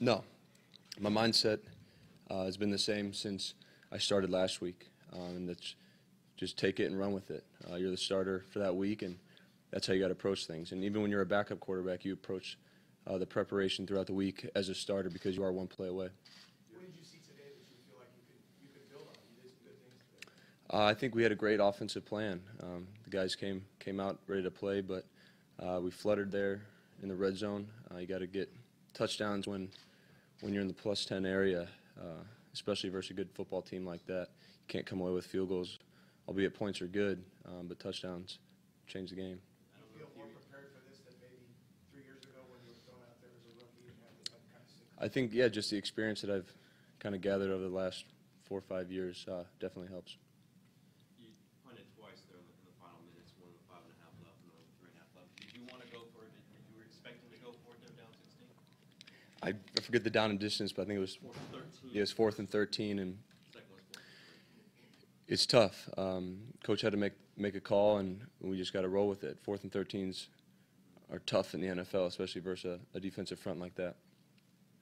No, my mindset has been the same since I started last week, and that's just take it and run with it. You're the starter for that week, and that's how you got to approach things. And even when you're a backup quarterback, you approach the preparation throughout the week as a starter because you are one play away. What did you see today that you feel like you could build on? You did some good things today. I think we had a great offensive plan. The guys came out ready to play, but we fluttered there in the red zone. You got to get touchdowns when you're in the +10 area, especially versus a good football team like that. You can't come away with field goals, albeit points are good, but touchdowns change the game. Do you feel more prepared for this than maybe 3 years ago when you were thrown out there as a rookie and had to kind of sink? I think, yeah, just the experience that I've kind of gathered over the last 4 or 5 years definitely helps. You punted twice there in the final minutes, one with 5.5 left and one with 3.5 left. Did you want to go for it? You were expecting to go for it there down 16? I forget the down and distance, but I think it was 4th and 13, and it's tough. Coach had to make a call, and we just got to roll with it. 4th and 13s are tough in the NFL, especially versus a defensive front like that.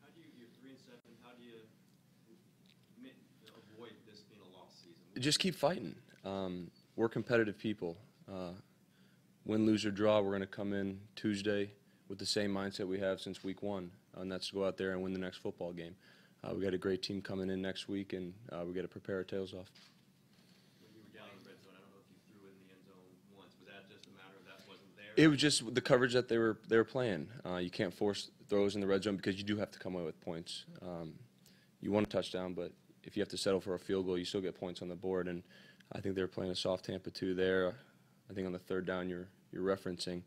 How do you're 3-7, how do you avoid this being a lost season? Just keep fighting. We're competitive people. Win, lose, or draw, we're going to come in Tuesday with the same mindset we have since week 1, and that's to go out there and win the next football game. We got a great team coming in next week, and we got to prepare our tails off. When you were down in the red zone, I don't know if you threw it in the end zone once. Was that just a matter of that wasn't there? It was just the coverage that they were playing. You can't force throws in the red zone because you do have to come away with points. You want a touchdown, but if you have to settle for a field goal, you still get points on the board. And I think they were playing a soft Tampa 2 there. I think on the 3rd down you're referencing,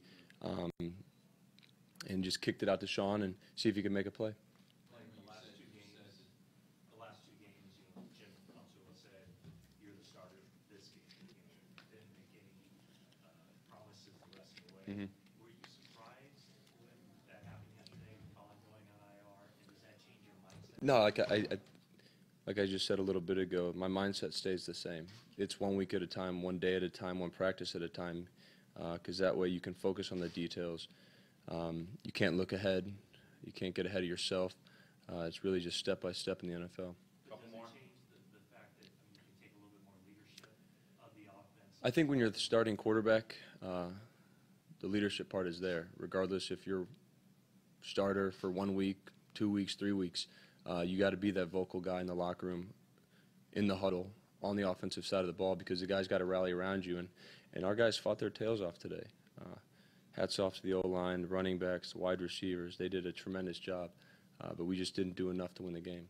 and just kicked it out to Sean and see if he could make a play. The last two games, Jim Council said you're the starter this game. Didn't make any promises the rest of the way. Mm-hmm. Were you surprised when that happened yesterday, Colin going on IR, and does that change your mindset? No, like I just said a little bit ago, my mindset stays the same. It's 1 week at a time, 1 day at a time, 1 practice at a time, because that way you can focus on the details. You can't look ahead. You can't get ahead of yourself. It's really just step by step in the NFL. Does it change the fact that you can take a little bit more leadership of the offense? I think when you're the starting quarterback, the leadership part is there, regardless if you're starter for 1 week, 2 weeks, 3 weeks. You got to be that vocal guy in the locker room, in the huddle, on the offensive side of the ball, because the guys got to rally around you. And our guys fought their tails off today. Hats off to the O-line, the running backs, the wide receivers. They did a tremendous job, but we just didn't do enough to win the game.